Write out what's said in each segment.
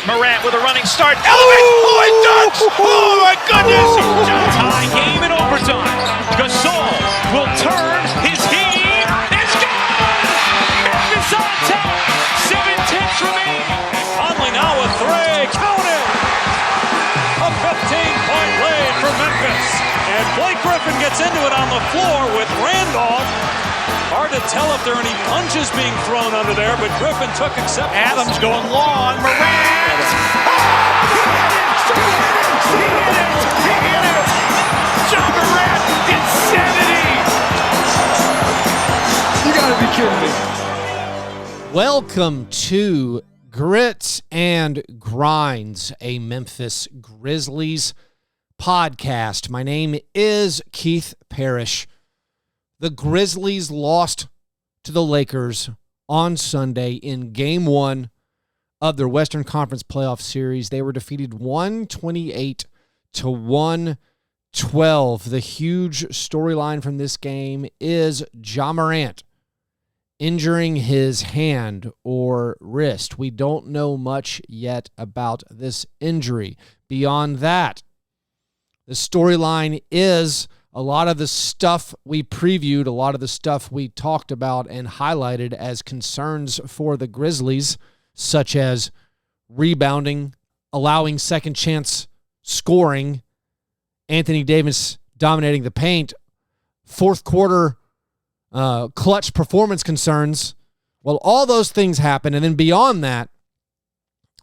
Morant with a running start. Elevates. Oh, it dunks. Oh, my goodness. Tie game in overtime. Gasol will turn his heat. It's good. Memphis on top. 7-10 remaining. Conley now with three. Count it. A 15-point lead for Memphis. And Blake Griffin gets into it on the floor with Randolph. Hard to tell if there are any punches being thrown under there, but Griffin took acceptance. Adams going long. Morant. He hit it. Ja Morant. Insanity. You gotta be kidding me. Welcome to Grits and Grinds, a Memphis Grizzlies podcast. My name is Keith Parrish. The Grizzlies lost to the Lakers on Sunday in Game 1 of their Western Conference playoff series. They were defeated 128-112. The huge storyline from this game is Ja Morant injuring his hand or wrist. We don't know much yet about this injury. Beyond that, the storyline is a lot of the stuff we previewed, a lot of the stuff we talked about and highlighted as concerns for the Grizzlies, such as rebounding, allowing second chance scoring, Anthony Davis dominating the paint, fourth quarter clutch performance concerns. Well, all those things happened, and then beyond that,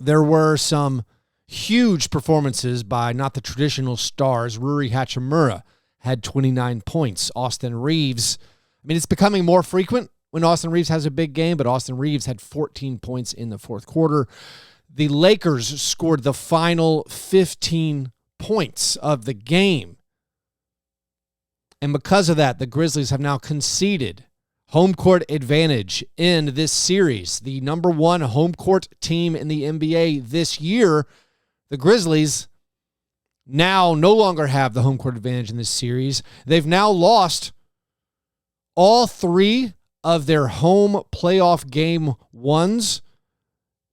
there were some huge performances by not the traditional stars. Rui Hachimura had 29 points. Austin Reaves, it's becoming more frequent when Austin Reaves has a big game, but Austin Reaves had 14 points in the fourth quarter. The Lakers scored the final 15 points of the game. And because of that, the Grizzlies have now conceded home court advantage in this series. The number one home court team in the NBA this year, the Grizzlies, now no longer have the home court advantage in this series. They've now lost all three of their home playoff game ones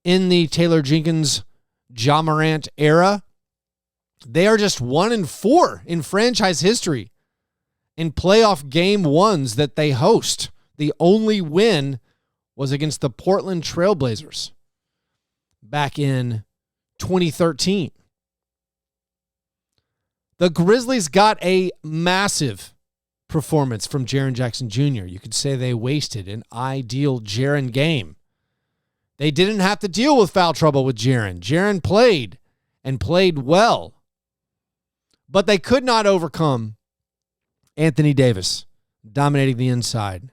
in the Taylor Jenkins, Ja Morant era. They are just 1-4 in franchise history in playoff game ones that they host. The only win was against the Portland Trailblazers back in 2013. The Grizzlies got a massive performance from Jaren Jackson Jr. You could say they wasted an ideal Jaren game. They didn't have to deal with foul trouble with Jaren. Jaren played and played well. But they could not overcome Anthony Davis dominating the inside.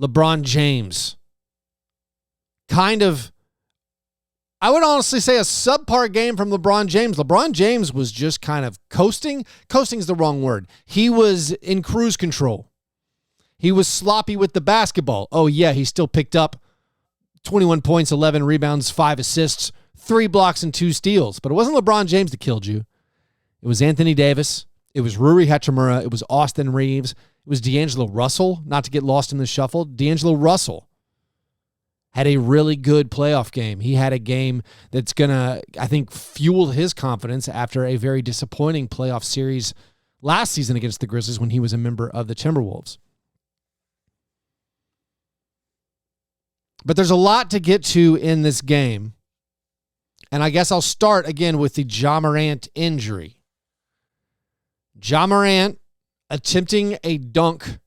LeBron James, I would honestly say a subpar game from LeBron James. LeBron James was just kind of coasting. Coasting is the wrong word. He was in cruise control. He was sloppy with the basketball. Oh, yeah, he still picked up 21 points, 11 rebounds, 5 assists, 3 blocks, and 2 steals. But it wasn't LeBron James that killed you. It was Anthony Davis. It was Rui Hachimura. It was Austin Reaves. It was D'Angelo Russell, not to get lost in the shuffle. D'Angelo Russell had a really good playoff game. He had a game that's going to, I think, fuel his confidence after a very disappointing playoff series last season against the Grizzlies when he was a member of the Timberwolves. But there's a lot to get to in this game. And I guess I'll start again with the Ja Morant injury. Ja Morant attempting a dunk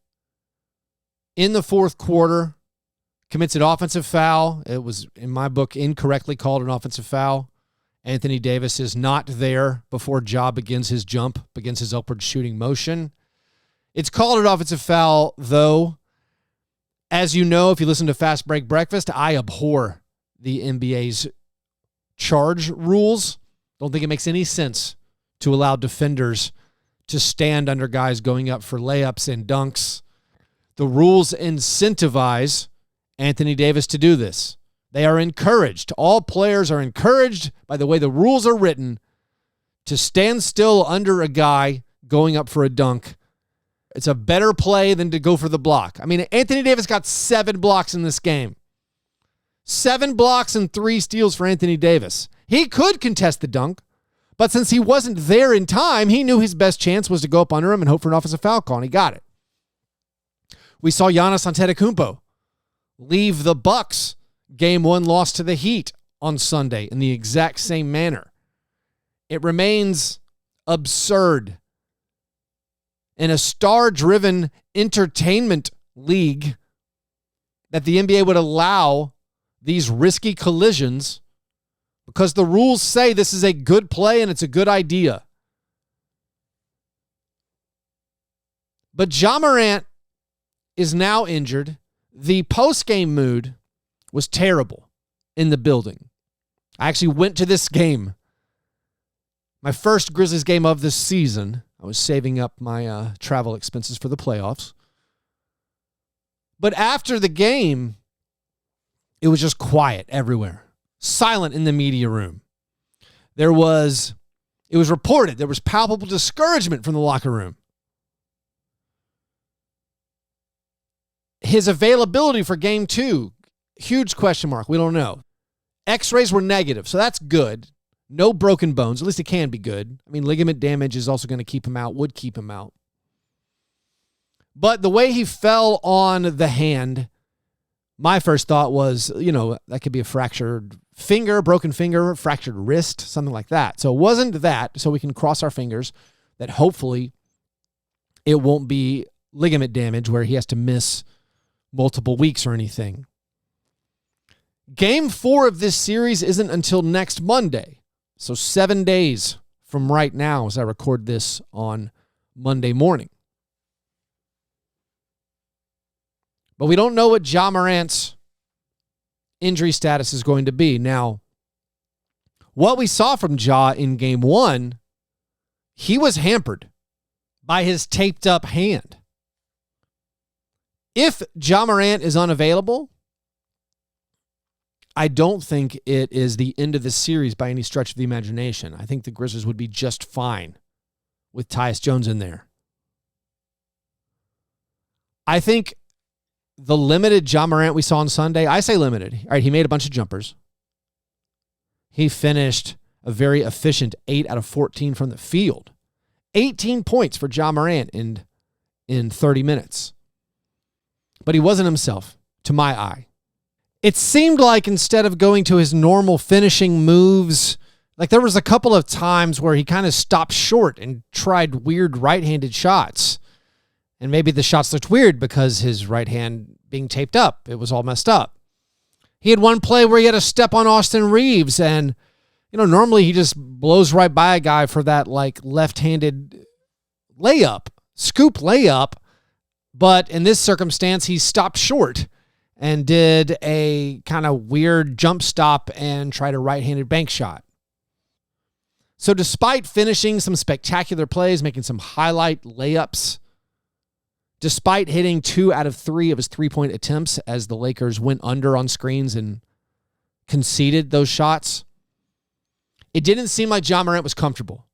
in the fourth quarter, commits an offensive foul. It was, in my book, incorrectly called an offensive foul. Anthony Davis is not there before Ja begins his jump, begins his upward shooting motion. It's called an offensive foul, though. As you know, if you listen to Fast Break Breakfast, I abhor the NBA's charge rules. Don't think it makes any sense to allow defenders to stand under guys going up for layups and dunks. The rules incentivize Anthony Davis to do this. They are encouraged. All players are encouraged by the way the rules are written to stand still under a guy going up for a dunk. It's a better play than to go for the block. Anthony Davis got 7 blocks in this game. 7 blocks and 3 steals for Anthony Davis. He could contest the dunk, but since he wasn't there in time, he knew his best chance was to go up under him and hope for an offensive foul call, and he got it. We saw Giannis Antetokounmpo leave the Bucks game 1 loss to the Heat on Sunday in the exact same manner. It remains absurd in a star-driven entertainment league that the NBA would allow these risky collisions because the rules say this is a good play and it's a good idea. But Ja Morant is now injured. The post-game mood was terrible in the building. I actually went to this game, my first Grizzlies game of this season. I was saving up my travel expenses for the playoffs. But after the game, it was just quiet everywhere. Silent in the media room. It was reported there was palpable discouragement from the locker room. His availability for game 2, huge question mark. We don't know. X-rays were negative, so that's good. No broken bones. At least it can be good. I mean, ligament damage is also going to keep him out, would keep him out. But the way he fell on the hand, my first thought was, that could be a fractured finger, broken finger, fractured wrist, something like that. So it wasn't that, so we can cross our fingers that hopefully it won't be ligament damage where he has to miss multiple weeks or anything. Game 4 of this series isn't until next Monday. So 7 days from right now as I record this on Monday morning. But we don't know what Ja Morant's injury status is going to be. Now, what we saw from Ja in game 1, he was hampered by his taped up hand. If Ja Morant is unavailable, I don't think it is the end of the series by any stretch of the imagination. I think the Grizzlies would be just fine with Tyus Jones in there. I think the limited Ja Morant we saw on Sunday, I say limited. All right, he made a bunch of jumpers. He finished a very efficient 8 out of 14 from the field. 18 points for Ja Morant in 30 minutes. But he wasn't himself, to my eye. It seemed like instead of going to his normal finishing moves, like there was a couple of times where he kind of stopped short and tried weird right-handed shots. And maybe the shots looked weird because his right hand being taped up. It was all messed up. He had one play where he had a step on Austin Reaves, and normally he just blows right by a guy for that left-handed layup, scoop layup. But in this circumstance, he stopped short and did a kind of weird jump stop and tried a right-handed bank shot. So despite finishing some spectacular plays, making some highlight layups, despite hitting 2 out of 3 of his three-point attempts as the Lakers went under on screens and conceded those shots, it didn't seem like Ja Morant was comfortable.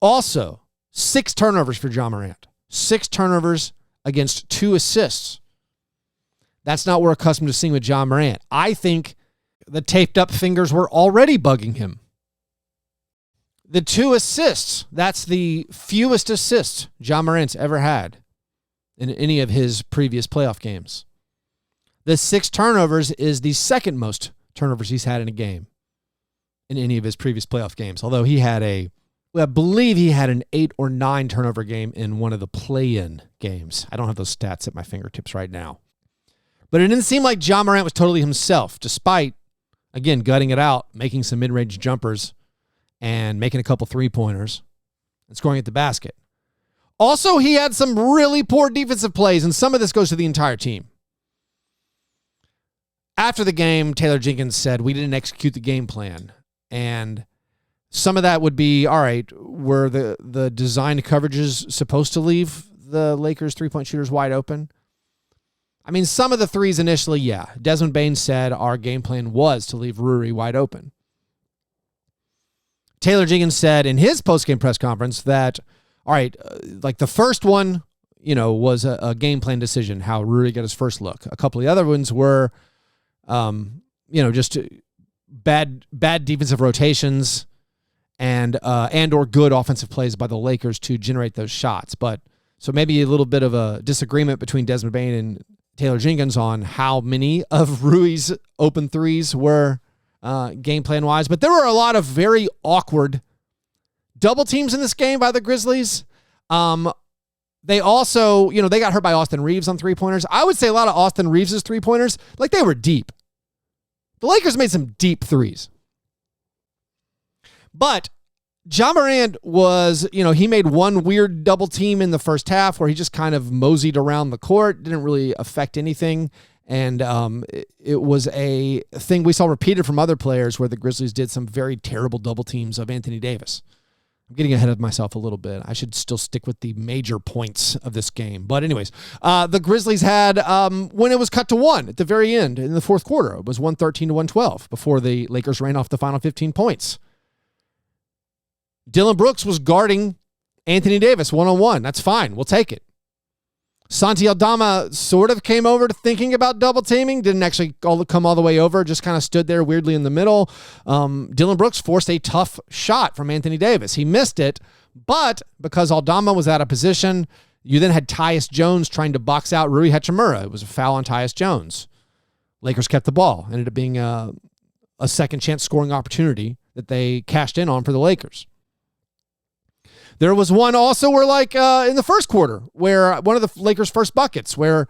Also, 6 turnovers for Ja Morant. 6 turnovers against 2 assists. That's not what we're accustomed to seeing with Ja Morant. I think the taped up fingers were already bugging him. The 2 assists, that's the fewest assists Ja Morant's ever had in any of his previous playoff games. The 6 turnovers is the second most turnovers he's had in a game in any of his previous playoff games. Although I believe he had an 8 or 9 turnover game in one of the play-in games. I don't have those stats at my fingertips right now. But it didn't seem like Ja Morant was totally himself, despite, again, gutting it out, making some mid-range jumpers, and making a couple three-pointers and scoring at the basket. Also, he had some really poor defensive plays, and some of this goes to the entire team. After the game, Taylor Jenkins said, we didn't execute the game plan. And some of that would be, all right, were the designed coverages supposed to leave the Lakers three-point shooters wide open? I mean, some of the threes initially, yeah. Desmond Bane said our game plan was to leave Rui wide open. Taylor Jenkins said in his post-game press conference that, all right, the first one, was a game plan decision, how Rui got his first look. A couple of the other ones were just bad defensive rotations and or good offensive plays by the Lakers to generate those shots. But so maybe a little bit of a disagreement between Desmond Bane and Taylor Jenkins on how many of Rui's open threes were game plan wise. But there were a lot of very awkward double teams in this game by the Grizzlies. They also, they got hurt by Austin Reaves on three-pointers. I would say a lot of Austin Reeves' three-pointers, like they were deep. The Lakers made some deep threes. But Ja Morant was, he made one weird double team in the first half where he just kind of moseyed around the court, didn't really affect anything. And it was a thing we saw repeated from other players where the Grizzlies did some very terrible double teams of Anthony Davis. I'm getting ahead of myself a little bit. I should still stick with the major points of this game. But anyways, the Grizzlies had, when it was cut to 1 at the very end in the fourth quarter, it was 113 to 112 before the Lakers ran off the final 15 points. Dylan Brooks was guarding Anthony Davis one-on-one. That's fine. We'll take it. Santi Aldama sort of came over to thinking about double teaming. Didn't actually come all the way over. Just kind of stood there weirdly in the middle. Dylan Brooks forced a tough shot from Anthony Davis. He missed it, but because Aldama was out of position, you then had Tyus Jones trying to box out Rui Hachimura. It was a foul on Tyus Jones. Lakers kept the ball. Ended up being a second chance scoring opportunity that they cashed in on for the Lakers. There was one also where, in the first quarter, where one of the Lakers' first buckets, where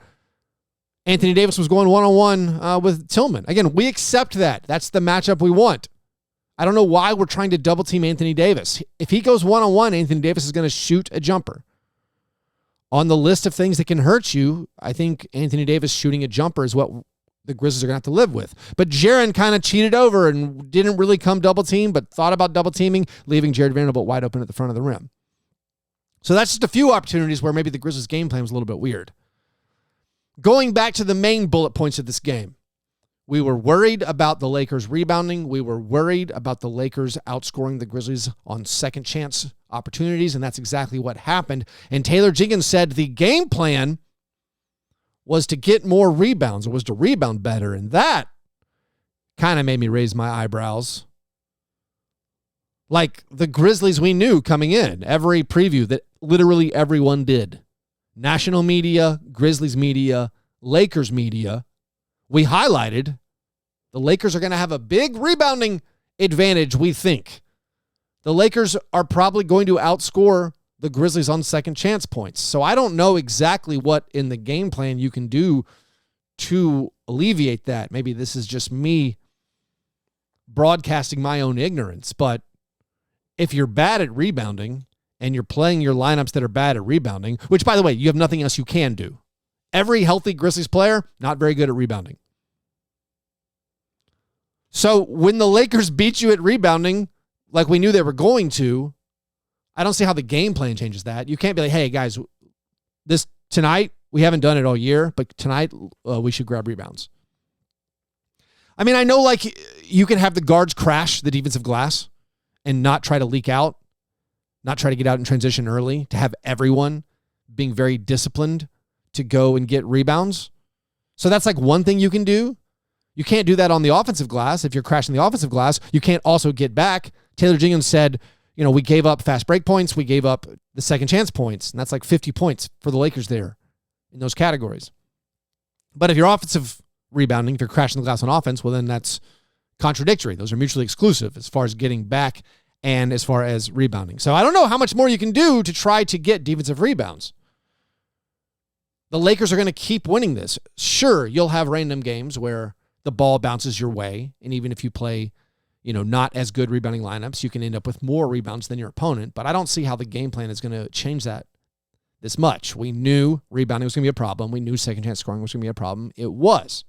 Anthony Davis was going one-on-one with Tillman. Again, we accept that. That's the matchup we want. I don't know why we're trying to double-team Anthony Davis. If he goes one-on-one, Anthony Davis is going to shoot a jumper. On the list of things that can hurt you, I think Anthony Davis shooting a jumper is what the Grizzlies are going to have to live with. But Jaren kind of cheated over and didn't really come double-team, but thought about double-teaming, leaving Jared Vanderbilt wide open at the front of the rim. So that's just a few opportunities where maybe the Grizzlies' game plan was a little bit weird. Going back to the main bullet points of this game, we were worried about the Lakers rebounding. We were worried about the Lakers outscoring the Grizzlies on second chance opportunities, and that's exactly what happened. And Taylor Jenkins said the game plan was to get more rebounds, or was to rebound better, and that kind of made me raise my eyebrows. Like the Grizzlies we knew coming in, every preview that literally everyone did. National media, Grizzlies media, Lakers media. We highlighted the Lakers are going to have a big rebounding advantage, we think. The Lakers are probably going to outscore the Grizzlies on second chance points. So I don't know exactly what in the game plan you can do to alleviate that. Maybe this is just me broadcasting my own ignorance, but if you're bad at rebounding and you're playing your lineups that are bad at rebounding, which, by the way, you have nothing else you can do. Every healthy Grizzlies player, not very good at rebounding. So when the Lakers beat you at rebounding, like we knew they were going to, I don't see how the game plan changes that. You can't be like, hey, guys, tonight, we haven't done it all year, but tonight we should grab rebounds. I mean, I know you can have the guards crash the defensive glass and not try to leak out, not try to get out in transition early, to have everyone being very disciplined to go and get rebounds. So that's one thing you can do. You can't do that on the offensive glass. If you're crashing the offensive glass, you can't also get back. Taylor Jenkins said, we gave up fast break points. We gave up the second chance points. And that's 50 points for the Lakers there in those categories. But if you're offensive rebounding, if you're crashing the glass on offense, well, then that's contradictory. Those are mutually exclusive as far as getting back and as far as rebounding. So I don't know how much more you can do to try to get defensive rebounds. The Lakers are going to keep winning this. Sure, you'll have random games where the ball bounces your way, and even if you play, not as good rebounding lineups, you can end up with more rebounds than your opponent, but I don't see how the game plan is going to change that this much. We knew rebounding was going to be a problem. We knew second chance scoring was going to be a problem. It was.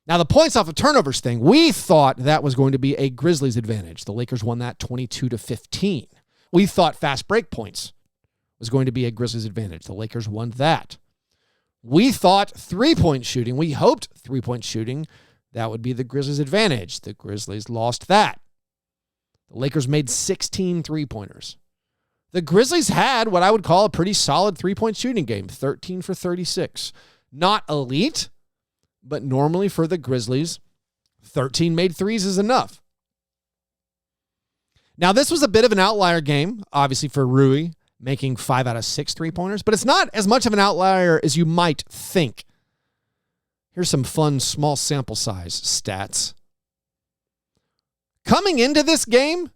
Now, the points off of turnovers thing, we thought that was going to be a Grizzlies advantage. The Lakers won that 22-15. We thought fast break points was going to be a Grizzlies advantage. The Lakers won that. We thought three-point shooting, we hoped three-point shooting, that would be the Grizzlies advantage. The Grizzlies lost that. The Lakers made 16 three-pointers. The Grizzlies had what I would call a pretty solid three-point shooting game, 13 for 36. Not elite, but normally for the Grizzlies, 13 made threes is enough. Now, this was a bit of an outlier game, obviously, for Rui, making 5 out of 6 3-pointers, but it's not as much of an outlier as you might think. Here's some fun small sample size stats. Coming into this game,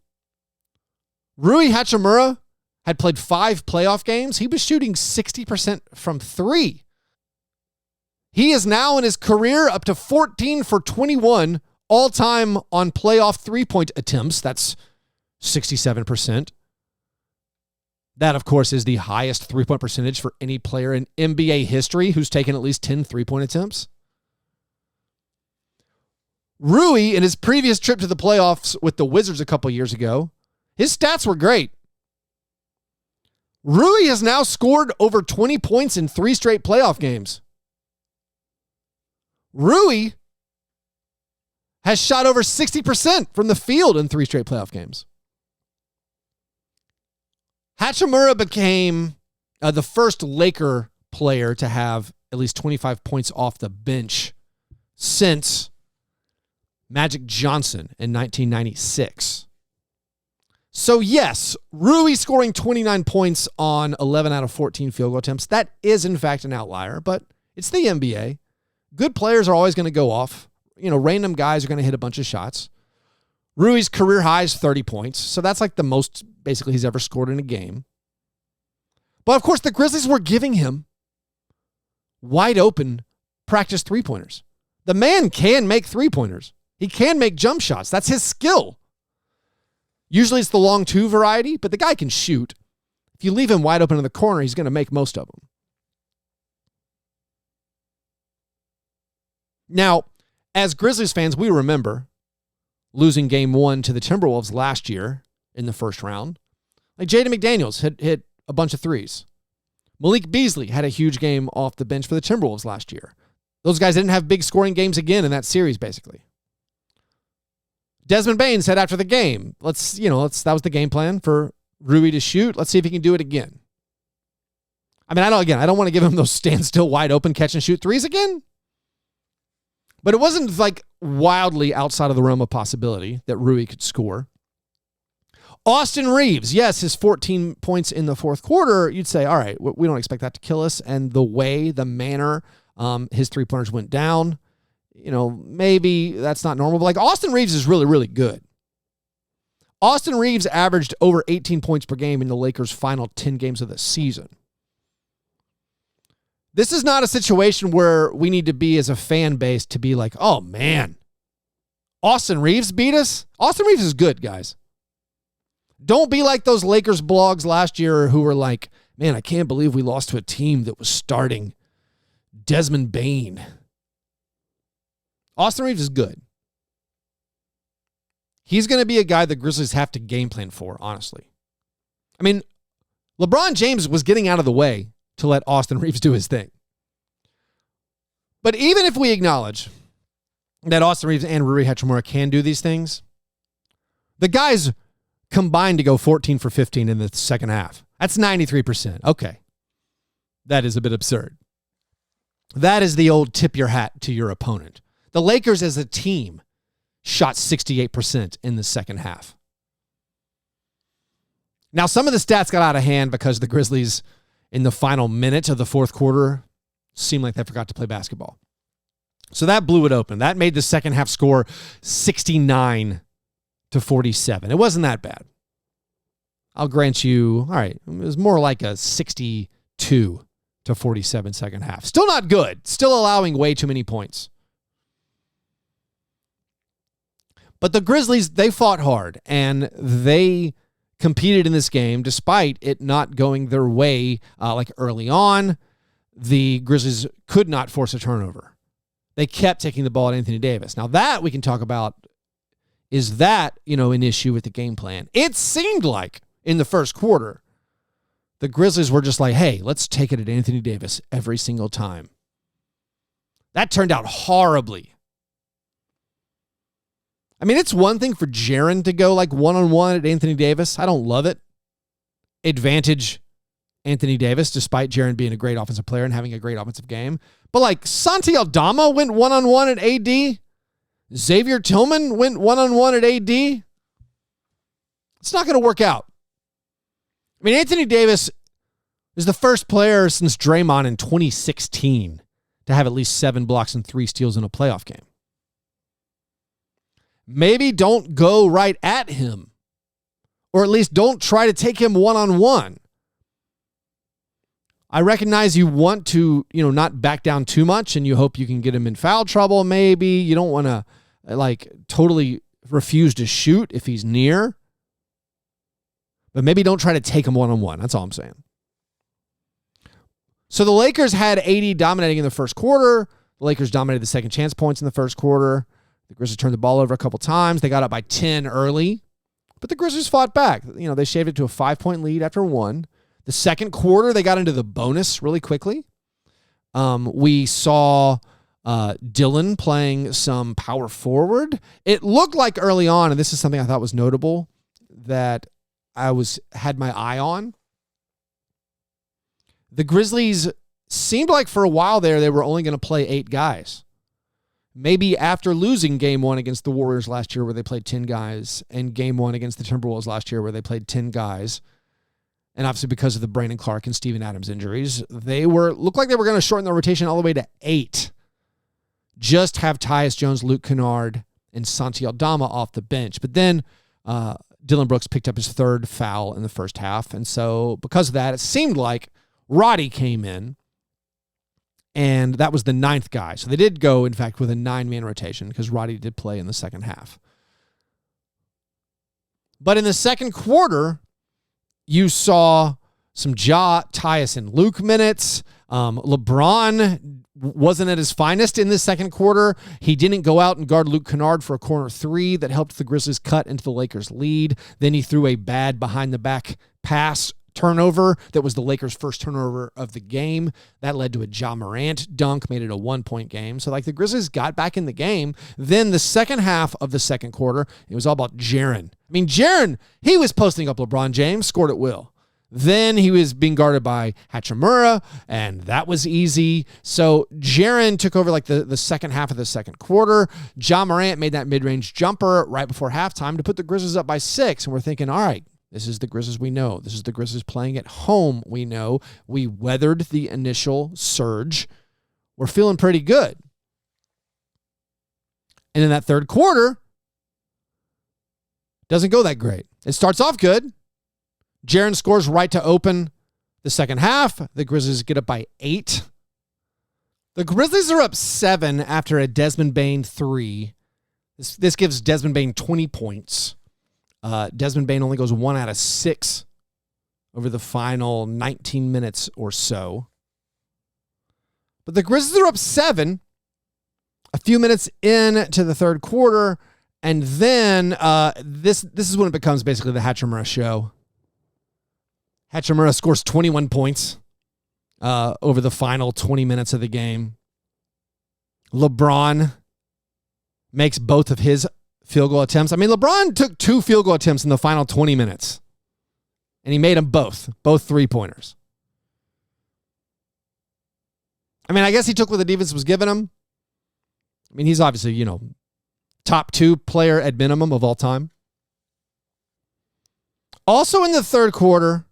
Rui Hachimura had played 5 playoff games. He was shooting 60% from 3. He is now in his career up to 14 for 21 all-time on playoff 3-point attempts. That's 67%. That, of course, is the highest 3-point percentage for any player in NBA history who's taken at least 10 3-point attempts. Rui, in his previous trip to the playoffs with the Wizards a couple years ago, his stats were great. Rui has now scored over 20 points in 3 straight playoff games. Rui has shot over 60% from the field in 3 straight playoff games. Hachimura became the first Laker player to have at least 25 points off the bench since Magic Johnson in 1996. So yes, Rui scoring 29 points on 11 out of 14 field goal attempts. That is, in fact, an outlier, but it's the NBA. Good players are always going to go off. Random guys are going to hit a bunch of shots. Rui's career high is 30 points, so that's like the most, basically, he's ever scored in a game. But, of course, the Grizzlies were giving him wide open practice 3-pointers. The man can make 3-pointers. He can make jump shots. That's his skill. Usually it's the long 2 variety, but the guy can shoot. If you leave him wide open in the corner, he's going to make most of them. Now, as Grizzlies fans, we remember losing game 1 to the Timberwolves last year in the first round. Like Jaden McDaniels had hit a bunch of threes. Malik Beasley had a huge game off the bench for the Timberwolves last year. Those guys didn't have big scoring games again in that series, basically. Desmond Bane said after the game, that was the game plan for Rui to shoot. Let's see if he can do it again. I don't want to give him those standstill wide open catch and shoot threes again. But it wasn't like wildly outside of the realm of possibility that Rui could score. Austin Reaves, yes, his 14 points in the fourth quarter, you'd say, all right, we don't expect that to kill us. And the manner his 3-pointers went down, maybe that's not normal. But like Austin Reaves is really, really good. Austin Reaves averaged over 18 points per game in the Lakers' final 10 games of the season. This is not a situation where we need to be as a fan base to be like, oh man, Austin Reaves beat us. Austin Reaves is good, guys. Don't be like those Lakers blogs last year who were like, man, I can't believe we lost to a team that was starting Desmond Bane. Austin Reaves is good. He's going to be a guy the Grizzlies have to game plan for, honestly. I mean, LeBron James was getting out of the way to let Austin Reaves do his thing. But even if we acknowledge that Austin Reaves and Rui Hachimura can do these things, the guys combined to go 14 for 15 in the second half. That's 93%. Okay. That is a bit absurd. That is the old tip your hat to your opponent. The Lakers as a team shot 68% in the second half. Now, some of the stats got out of hand because the Grizzlies, in the final minute of the fourth quarter, seemed like they forgot to play basketball. So that blew it open. That made the second half score 69-47. It wasn't that bad. I'll grant you, all right, it was more like a 62-47 second half. Still not good. Still allowing way too many points. But the Grizzlies, they fought hard, and they competed in this game despite it not going their way like early on. The Grizzlies could not force a turnover. They kept taking the ball at Anthony Davis. Now that we can talk about, is that, an issue with the game plan? It seemed like in the first quarter, the Grizzlies were just like, hey, let's take it at Anthony Davis every single time. That turned out horribly. I mean, it's one thing for Jaren to go like one-on-one at Anthony Davis. I don't love it. Advantage Anthony Davis, despite Jaren being a great offensive player and having a great offensive game. But like Santi Aldama went one-on-one at AD. Xavier Tillman went one-on-one at AD. It's not going to work out. I mean, Anthony Davis is the first player since Draymond in 2016 to have at least 7 blocks and 3 steals in a playoff game. Maybe don't go right at him, or at least don't try to take him one-on-one. I recognize you want to, not back down too much, and you hope you can get him in foul trouble. Maybe you don't want to totally refuse to shoot if he's near, but maybe don't try to take him one-on-one. That's all I'm saying. So the Lakers had AD dominating in the first quarter. The Lakers dominated the second chance points in the first quarter. The Grizzlies turned the ball over a couple times. They got up by 10 early, but the Grizzlies fought back. They shaved it to a 5-point lead after 1. The second quarter, they got into the bonus really quickly. We saw Dillon playing some power forward. It looked like early on, and this is something I thought was notable, that I had my eye on. The Grizzlies seemed like for a while there, they were only going to play 8 guys. Maybe after losing game 1 against the Warriors last year where they played 10 guys, and game 1 against the Timberwolves last year where they played 10 guys, and obviously because of the Brandon Clark and Steven Adams injuries, looked like they were going to shorten their rotation all the way to 8. Just have Tyus Jones, Luke Kennard, and Santi Aldama off the bench. But then Dylan Brooks picked up his 3rd foul in the first half, and so because of that, it seemed like Roddy came in, and that was the 9th guy. So they did go, in fact, with a 9-man rotation because Roddy did play in the second half. But in the second quarter, you saw some Ja, Tyus, and Luke minutes. LeBron wasn't at his finest in the second quarter. He didn't go out and guard Luke Kennard for a corner 3 that helped the Grizzlies cut into the Lakers' lead. Then he threw a bad behind-the-back pass turnover that was the Lakers' first turnover of the game. That led to a Ja Morant dunk, made it a 1-point game. So the Grizzlies got back in the game. Then the second half of the second quarter, it was all about Jaren. I mean, Jaren, he was posting up LeBron James, scored at will. Then he was being guarded by Hachimura, and that was easy. So Jaren took over the second half of the second quarter. Ja Morant made that mid-range jumper right before halftime to put the Grizzlies up by 6. And we're thinking, all right, this is the Grizzlies we know. This is the Grizzlies playing at home we know. We weathered the initial surge. We're feeling pretty good. And in that third quarter, doesn't go that great. It starts off good. Jaren scores right to open the second half. The Grizzlies get up by 8. The Grizzlies are up 7 after a Desmond Bane 3. This gives Desmond Bane 20 points. Desmond Bane only goes 1 out of 6 over the final 19 minutes or so. But the Grizzlies are up 7 a few minutes into the third quarter, and then this is when it becomes basically the Hachimura show. Hachimura scores 21 points over the final 20 minutes of the game. LeBron makes both of his field goal attempts. I mean, LeBron took 2 field goal attempts in the final 20 minutes, and he made them both 3-pointers. I mean, I guess he took what the defense was giving him. I mean, he's obviously, top 2 player at minimum of all time. Also in the third quarter,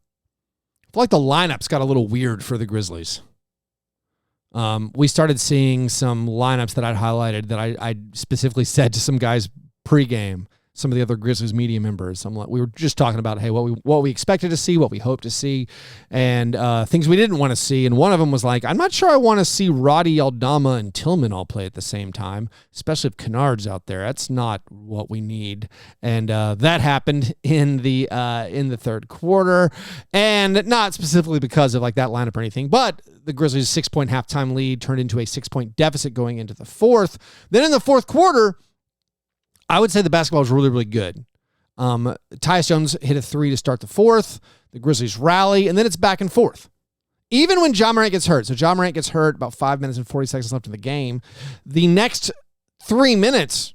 I feel like the lineups got a little weird for the Grizzlies. We started seeing some lineups that I'd highlighted that I specifically said to some guys pregame, some of the other Grizzlies media members. We were just talking about, hey, what we expected to see, what we hoped to see, and things we didn't want to see. And one of them was I'm not sure I want to see Roddy, Aldama, and Tillman all play at the same time, especially if Kennard's out there. That's not what we need. And that happened in the third quarter, and not specifically because of that lineup or anything, but the Grizzlies' 6-point halftime lead turned into a 6-point deficit going into the fourth. Then in the fourth quarter, I would say the basketball was really, really good. Tyus Jones hit a 3 to start the fourth. The Grizzlies rally, and then it's back and forth. Even when Ja Morant gets hurt. So Ja Morant gets hurt about 5 minutes and 40 seconds left in the game. The next 3 minutes,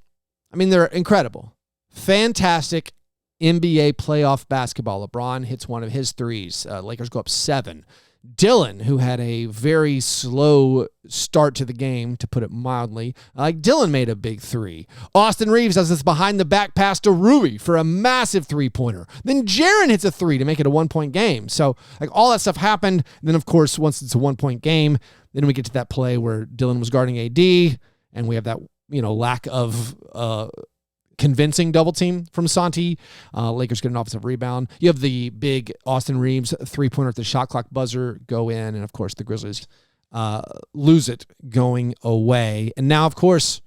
I mean, they're incredible. Fantastic NBA playoff basketball. LeBron hits one of his threes. Lakers go up 7. Dylan, who had a very slow start to the game, to put it mildly, Dylan made a big 3. Austin Reaves does this behind-the-back pass to Rui for a massive 3-pointer. Then Jaren hits a 3 to make it a 1-point game. So all that stuff happened. And then, of course, once it's a 1-point game, then we get to that play where Dylan was guarding AD, and we have that lack of convincing double team from Santi. Lakers get an offensive rebound. You have the big Austin Reaves 3-pointer at the shot clock buzzer go in, and of course the Grizzlies lose it going away. And now, of course,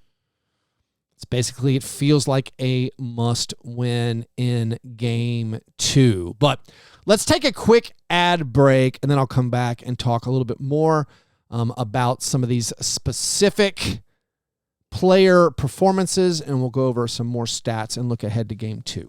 it feels like a must win in game 2. But let's take a quick ad break, and then I'll come back and talk a little bit more about some of these specific player performances, and we'll go over some more stats and look ahead to game 2.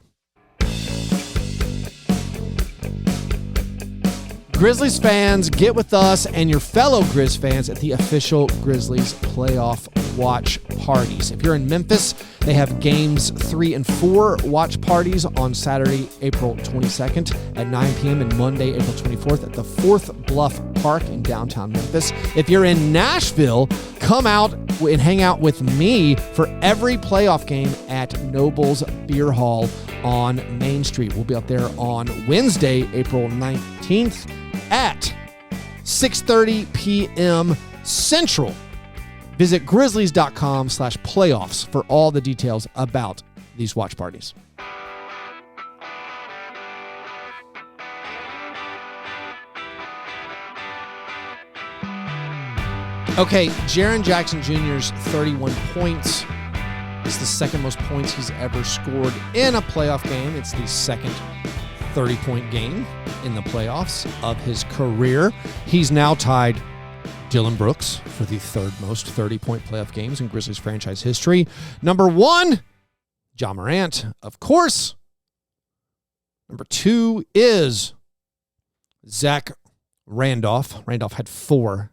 Grizzlies fans, get with us and your fellow Grizz fans at the official Grizzlies playoff watch parties. If you're in Memphis, they have games 3 and 4 watch parties on Saturday, April 22nd at 9 p.m. and Monday, April 24th at the Fourth Bluff Park in downtown Memphis. If you're in Nashville, come out and hang out with me for every playoff game at Noble's Beer Hall on Main Street. We'll be out there on Wednesday, April 19th at 6:30 p.m. Central. Visit grizzlies.com/playoffs for all the details about these watch parties. Okay, Jaren Jackson Jr.'s 31 points. It's the second most points he's ever scored in a playoff game. It's the second 30-point game in the playoffs of his career. He's now tied Dylan Brooks for the third most 30-point playoff games in Grizzlies franchise history. Number 1, Ja Morant, of course. Number 2 is Zach Randolph. Randolph had 4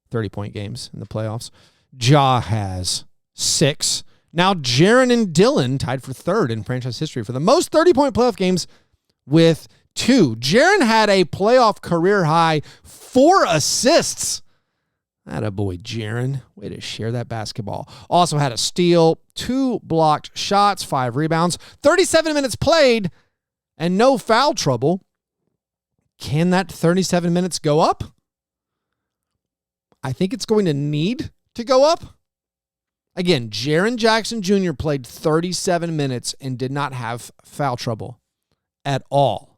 30-point games in the playoffs. Ja has 6. Now Jaren and Dylan tied for third in franchise history for the most 30-point playoff games with 2. Jaren had a playoff career high 4 assists. Attaboy, Jaren. Way to share that basketball. Also had a steal, 2 blocked shots, 5 rebounds, 37 minutes played, and no foul trouble. Can that 37 minutes go up? I think it's going to need to go up. Again, Jaren Jackson Jr. played 37 minutes and did not have foul trouble at all.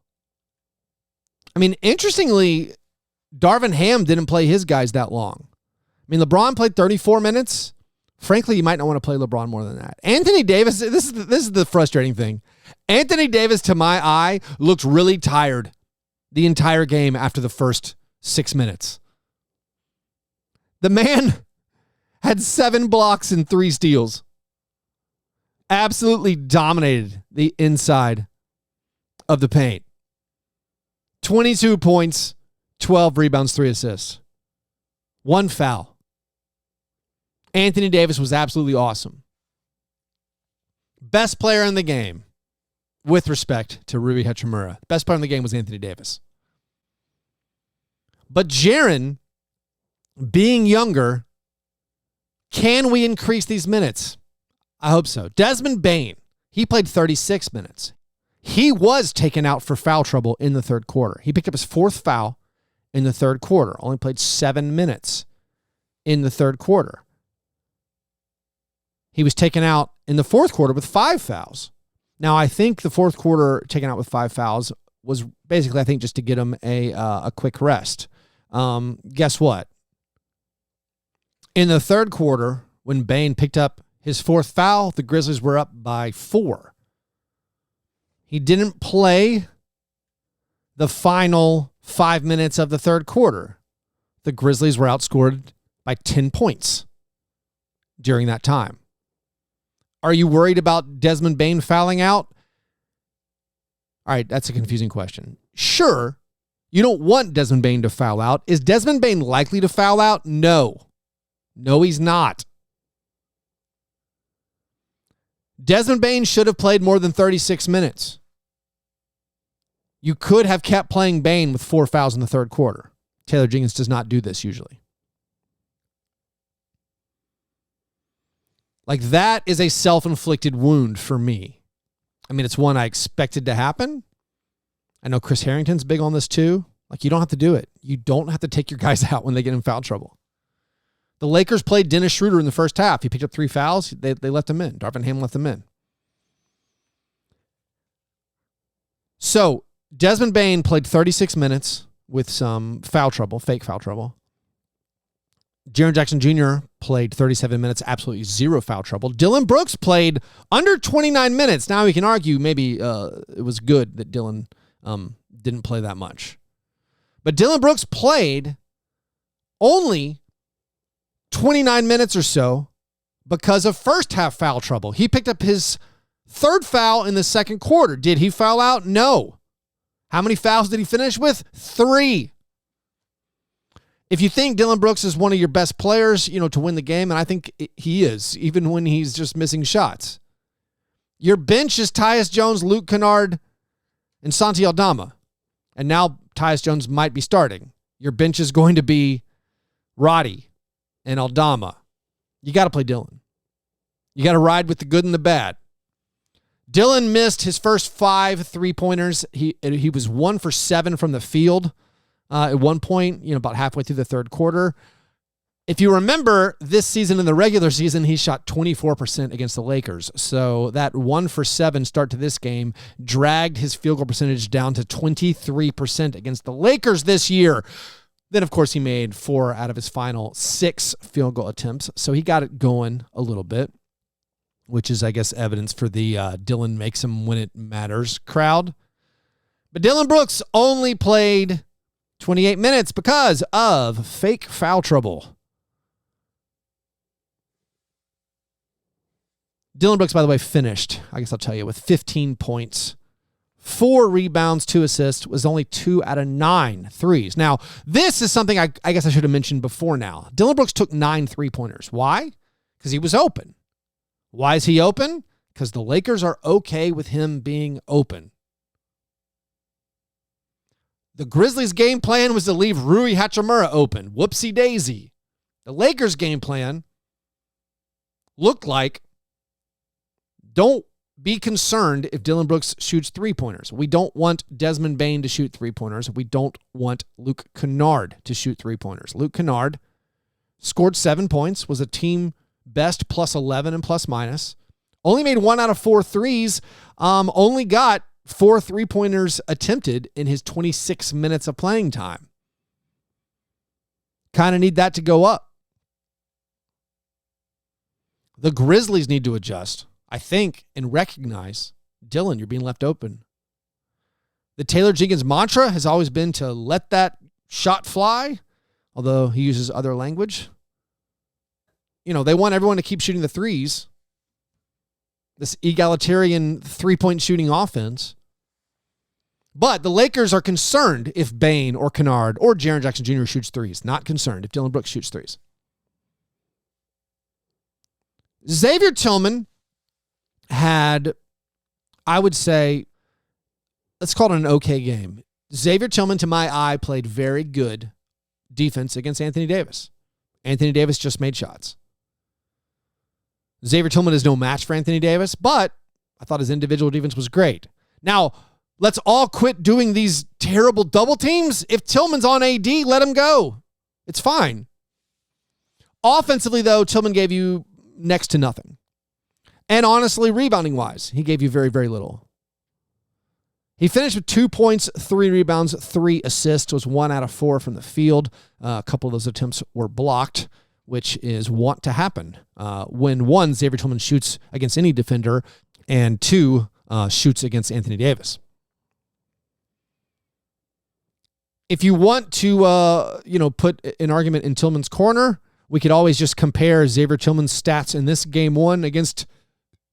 I mean, interestingly, Darvin Ham didn't play his guys that long. I mean, LeBron played 34 minutes. Frankly, you might not want to play LeBron more than that. Anthony Davis, this is the frustrating thing. Anthony Davis, to my eye, looked really tired the entire game after the first 6 minutes. The man had 7 blocks and 3 steals. Absolutely dominated the inside of the paint. 22 points, 12 rebounds, 3 assists. 1 foul. Anthony Davis was absolutely awesome. Best player in the game, with respect to Rui Hachimura. Best player in the game was Anthony Davis. But Jaren, being younger, can we increase these minutes? I hope so. Desmond Bane, he played 36 minutes. He was taken out for foul trouble in the third quarter. He picked up his 4th foul in the third quarter. Only played 7 minutes in the third quarter. He was taken out in the fourth quarter with 5 fouls. Now, I think the fourth quarter taken out with 5 fouls was basically, I think, just to get him a quick rest. Guess what? In the third quarter, when Bane picked up his 4th foul, the Grizzlies were up by 4. He didn't play the final 5 minutes of the third quarter. The Grizzlies were outscored by 10 points during that time. Are you worried about Desmond Bane fouling out? All right, that's a confusing question. Sure, you don't want Desmond Bane to foul out. Is Desmond Bane likely to foul out? No. No, he's not. Desmond Bane should have played more than 36 minutes. You could have kept playing Bane with 4 fouls in the third quarter. Taylor Jenkins does not do this usually. Like, that is a self-inflicted wound for me. I mean, it's one I expected to happen. I know Chris Harrington's big on this too. Like, you don't have to do it. You don't have to take your guys out when they get in foul trouble. The Lakers played Dennis Schroeder in the first half. He picked up 3 fouls. They left him in. Darvin Ham left him in. So, Desmond Bane played 36 minutes with some foul trouble, fake foul trouble. Jaren Jackson Jr. played 37 minutes, absolutely zero foul trouble. Dillon Brooks played under 29 minutes. Now we can argue maybe it was good that Dillon didn't play that much. But Dillon Brooks played only 29 minutes or so because of first half foul trouble. He picked up his 3rd foul in the second quarter. Did he foul out? No. How many fouls did he finish with? 3. If you think Dillon Brooks is one of your best players, to win the game, and I think he is, even when he's just missing shots, your bench is Tyus Jones, Luke Kennard, and Santi Aldama. And now Tyus Jones might be starting. Your bench is going to be Roddy and Aldama. You got to play Dillon. You got to ride with the good and the bad. Dillon missed his first 5 3-pointers. He was 1 for 7 from the field at one point, about halfway through the third quarter. If you remember, this season in the regular season, he shot 24% against the Lakers. So that 1 for 7 start to this game dragged his field goal percentage down to 23% against the Lakers this year. Then, of course, he made 4 out of his final 6 field goal attempts. So he got it going a little bit, which is, I guess, evidence for the Dillon makes him when it matters crowd. But Dillon Brooks only played 28 minutes because of fake foul trouble. Dillon Brooks, by the way, finished, I guess I'll tell you, with 15 points, 4 rebounds, 2 assists, was only 2 out of 9 threes. Now, this is something I guess I should have mentioned before now. Dillon Brooks took 9 3-pointers. Why? Because he was open. Why is he open? Because the Lakers are okay with him being open. The Grizzlies' game plan was to leave Rui Hachimura open. Whoopsie daisy. The Lakers' game plan looked like, don't be concerned if Dillon Brooks shoots 3-pointers. We don't want Desmond Bane to shoot 3-pointers. We don't want Luke Kennard to shoot 3-pointers. Luke Kennard scored 7 points, was a team best plus 11 and plus minus. Only made 1 out of 4 threes. Only got 4 3-pointers attempted in his 26 minutes of playing time. Kind of need that to go up. The Grizzlies need to adjust, I think, and recognize, Dillon, you're being left open. The Taylor Jenkins mantra has always been to let that shot fly, although he uses other language. They want everyone to keep shooting the threes. This egalitarian 3-point shooting offense. But the Lakers are concerned if Bane or Kennard or Jaren Jackson Jr. shoots threes. Not concerned if Dillon Brooks shoots threes. Xavier Tillman had, I would say, let's call it an okay game. Xavier Tillman, to my eye, played very good defense against Anthony Davis. Anthony Davis just made shots. Xavier Tillman is no match for Anthony Davis, but I thought his individual defense was great. Now, let's all quit doing these terrible double teams. If Tillman's on AD, let him go. It's fine. Offensively, though, Tillman gave you next to nothing. And honestly, rebounding-wise, he gave you very, very little. He finished with 2 points, 3 rebounds, 3 assists, was 1 out of 4 from the field. A couple of those attempts were blocked, which is wont to happen when 1, Xavier Tillman shoots against any defender, and 2, shoots against Anthony Davis. If you want to, put an argument in Tillman's corner, we could always just compare Xavier Tillman's stats in this game 1 against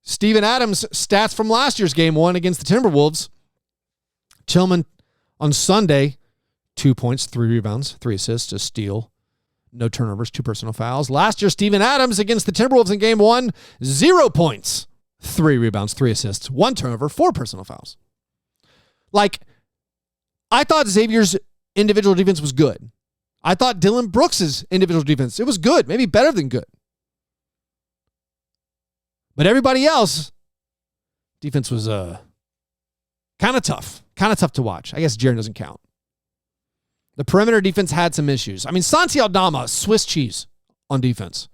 Steven Adams' stats from last year's game 1 against the Timberwolves. Tillman on Sunday, 2 points, 3 rebounds, 3 assists, a steal, no turnovers, 2 personal fouls. Last year, Steven Adams against the Timberwolves in game 1, 0 points, 3 rebounds, 3 assists, 1 turnover, 4 personal fouls. Like, I thought Xavier's individual defense was good. I thought Dylan Brooks' individual defense, it was good, maybe better than good. But everybody else, defense was kind of tough to watch. I guess Jaren doesn't count. The perimeter defense had some issues. I mean, Santi Aldama, Swiss cheese on defense.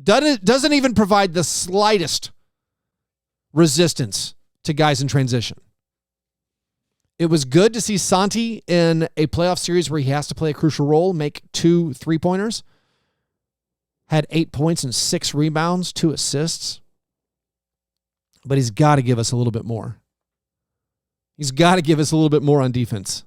Doesn't even provide the slightest resistance to guys in transition. It was good to see Santi in a playoff series where he has to play a crucial role, make 2 3-pointers. Had 8 points and 6 rebounds, 2 assists. But he's got to give us a little bit more. He's got to give us a little bit more on defense.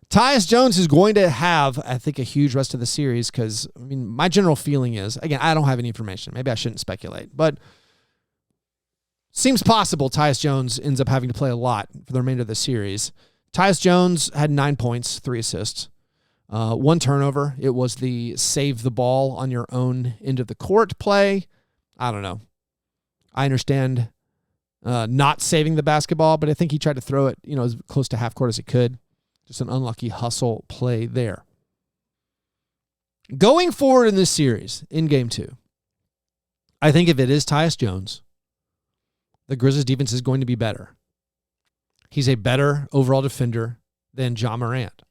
Tyus Jones is going to have, I think, a huge rest of the series because, I mean, my general feeling is, again, I don't have any information. Maybe I shouldn't speculate, but seems possible Tyus Jones ends up having to play a lot for the remainder of the series. Tyus Jones had 9 points, 3 assists, 1 turnover. It was the save the ball on your own end of the court play. I don't know. I understand not saving the basketball, but I think he tried to throw it, as close to half court as he could. Just an unlucky hustle play there. Going forward in this series, in Game 2, I think if it is Tyus Jones, the Grizzlies' defense is going to be better. He's a better overall defender than Ja Morant.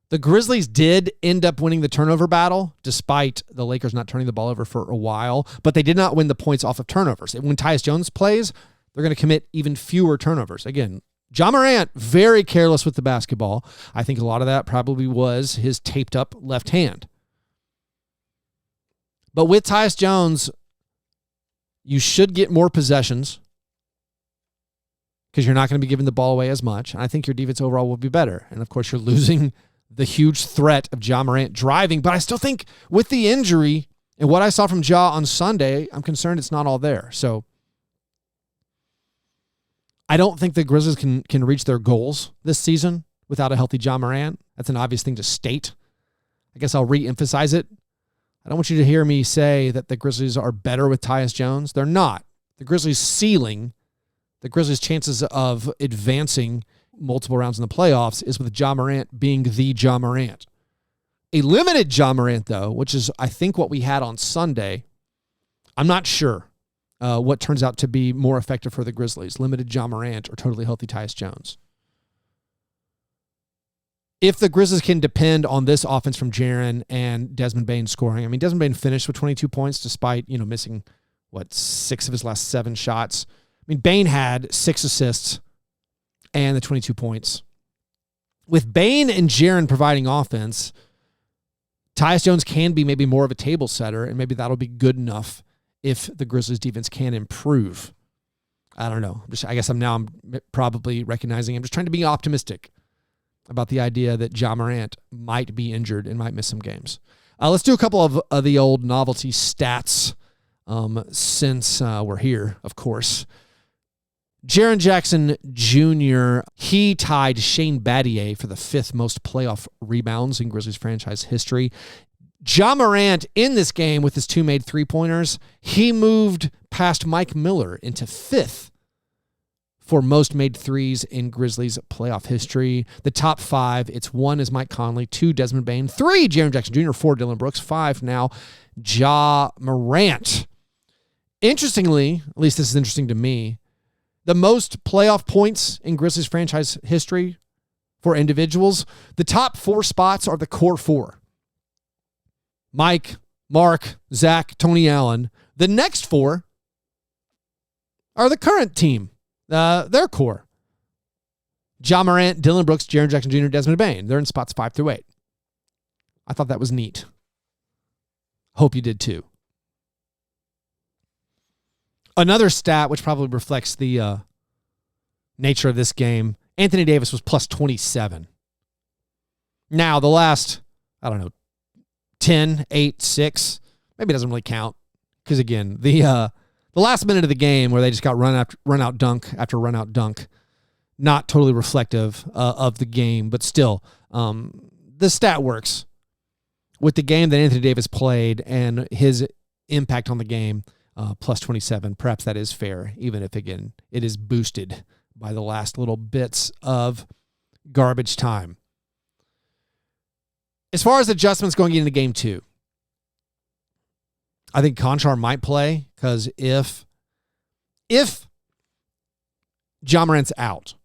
The Grizzlies did end up winning the turnover battle, despite the Lakers not turning the ball over for a while, but they did not win the points off of turnovers. When Tyus Jones plays, they're going to commit even fewer turnovers. Again, Ja Morant, very careless with the basketball. I think a lot of that probably was his taped up left hand. But with Tyus Jones, you should get more possessions because you're not going to be giving the ball away as much. And I think your defense overall will be better. And of course, you're losing the huge threat of Ja Morant driving. But I still think with the injury and what I saw from Ja on Sunday, I'm concerned it's not all there. So I don't think the Grizzlies can reach their goals this season without a healthy Ja Morant. That's an obvious thing to state. I guess I'll re-emphasize it. I don't want you to hear me say that the Grizzlies are better with Tyus Jones. They're not. The Grizzlies' ceiling, the Grizzlies' chances of advancing multiple rounds in the playoffs is with Ja Morant being the Ja Morant. A limited Ja Morant, though, which is, I think, what we had on Sunday, I'm not sure what turns out to be more effective for the Grizzlies, limited Ja Morant or totally healthy Tyus Jones. If the Grizzlies can depend on this offense from Jaren and Desmond Bane scoring, I mean, Desmond Bane finished with 22 points despite, missing, 6 of his last 7 shots. I mean, Bane had 6 assists and the 22 points. With Bane and Jaren providing offense, Tyus Jones can be maybe more of a table setter, and maybe that'll be good enough if the Grizzlies defense can improve. I don't know. I guess I'm probably recognizing I'm just trying to be optimistic about the idea that Ja Morant might be injured and might miss some games. Let's do a couple of the old novelty stats since we're here, of course. Jaren Jackson Jr., he tied Shane Battier for the 5th most playoff rebounds in Grizzlies franchise history. Ja Morant in this game with his 2 made 3-pointers, he moved past Mike Miller into 5th for most made 3s in Grizzlies playoff history. The top 5, it's 1 is Mike Conley, 2 Desmond Bane, 3 Jaren Jackson Jr., 4 Dylan Brooks, 5 now Ja Morant. Interestingly, at least this is interesting to me, the most playoff points in Grizzlies franchise history for individuals, the top 4 spots are the core 4. Mike, Mark, Zach, Tony Allen. The next 4 are the current team, their core. Ja Morant, Dylan Brooks, Jaren Jackson Jr., Desmond Bane. They're in spots 5 through 8. I thought that was neat. Hope you did too. Another stat, which probably reflects the nature of this game, Anthony Davis was plus 27. Now, the last, 10, 8, 6, maybe it doesn't really count. Because, again, the last minute of the game where they just got run out dunk after run out dunk, not totally reflective of the game, but still, the stat works. With the game that Anthony Davis played and his impact on the game, plus 27, perhaps that is fair, even if, again, it is boosted by the last little bits of garbage time. As far as adjustments going into game 2, I think Conchar might play because if Ja Morant's out,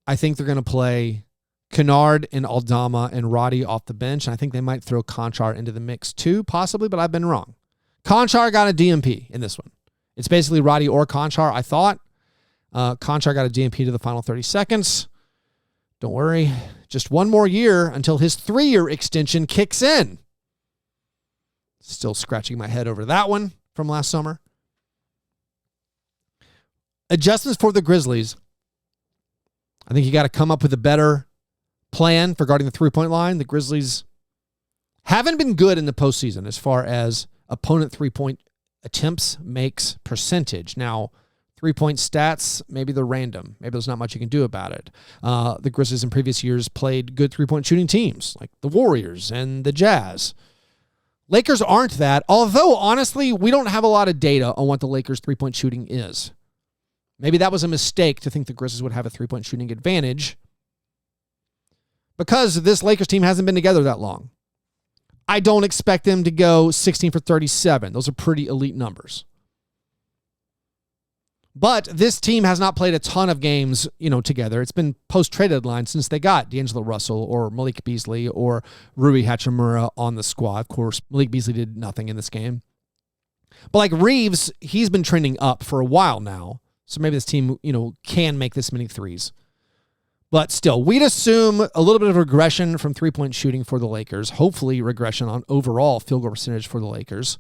I think they're going to play Kennard and Aldama and Roddy off the bench. And I think they might throw Conchar into the mix too, possibly, but I've been wrong. Conchar got a DMP in this one. It's basically Roddy or Conchar, I thought. Conchar got a DMP to the final 30 seconds. Don't worry. Just one more year until his 3-year extension kicks in. Still scratching my head over that one from last summer. Adjustments for the Grizzlies. I think you got to come up with a better plan for guarding the three-point line. The Grizzlies haven't been good in the postseason as far as opponent three-point attempts makes percentage. Now, three-point stats, maybe they're random. Maybe there's not much you can do about it. The Grizzlies in previous years played good three-point shooting teams like the Warriors and the Jazz. Lakers aren't that, although, honestly, we don't have a lot of data on what the Lakers' three-point shooting is. Maybe that was a mistake to think the Grizzlies would have a three-point shooting advantage because this Lakers team hasn't been together that long. I don't expect them to go 16 for 37. Those are pretty elite numbers. But this team has not played a ton of games, together. It's been post-trade deadline since they got D'Angelo Russell or Malik Beasley or Rui Hachimura on the squad. Of course, Malik Beasley did nothing in this game. But like Reaves, he's been trending up for a while now. So maybe this team, can make this many threes. But still, we'd assume a little bit of regression from three-point shooting for the Lakers. Hopefully regression on overall field goal percentage for the Lakers.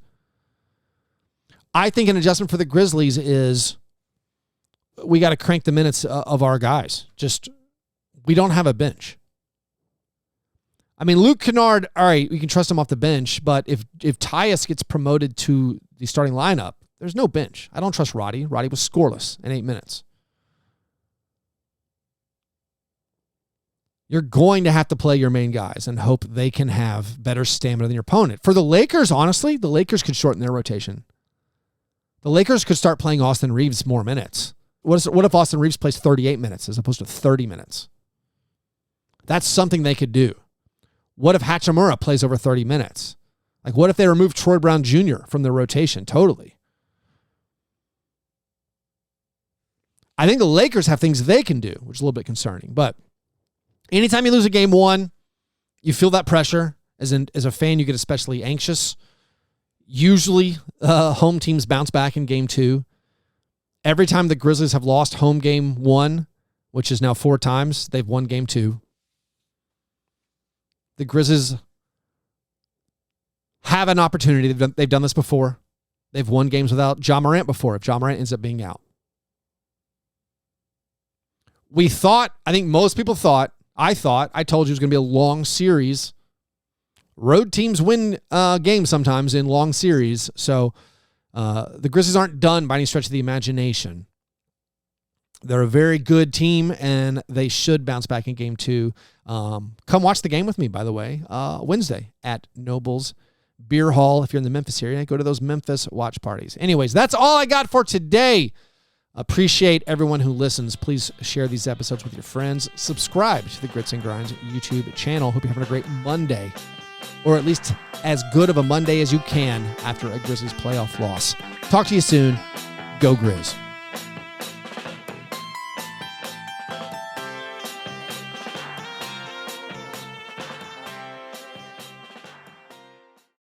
I think an adjustment for the Grizzlies is we got to crank the minutes of our guys. We don't have a bench. I mean, Luke Kennard, all right, we can trust him off the bench, but if Tyus gets promoted to the starting lineup, there's no bench. I don't trust Roddy. Roddy was scoreless in 8 minutes. You're going to have to play your main guys and hope they can have better stamina than your opponent. For the Lakers, honestly, the Lakers could shorten their rotation. The Lakers could start playing Austin Reaves more minutes. What if Austin Reaves plays 38 minutes as opposed to 30 minutes? That's something they could do. What if Hachimura plays over 30 minutes? Like, what if they remove Troy Brown Jr. from their rotation? Totally. I think the Lakers have things they can do, which is a little bit concerning. But anytime you lose a game 1, you feel that pressure. As a fan, you get especially anxious. Usually, home teams bounce back in game 2. Every time the Grizzlies have lost home game 1, which is now 4 times, they've won game 2. The Grizzlies have an opportunity. They've done this before. They've won games without Ja Morant before, if Ja Morant ends up being out. I think most people thought, I told you it was going to be a long series. Road teams win games sometimes in long series. So the Grizzlies aren't done by any stretch of the imagination. They're a very good team, and they should bounce back in game 2. Come watch the game with me, by the way, Wednesday at Noble's Beer Hall. If you're in the Memphis area, go to those Memphis watch parties. Anyways, that's all I got for today. Appreciate everyone who listens. Please share these episodes with your friends. Subscribe to the Grits and Grinds YouTube channel. Hope you're having a great Monday, or at least as good of a Monday as you can after a Grizzlies playoff loss. Talk to you soon. Go Grizz.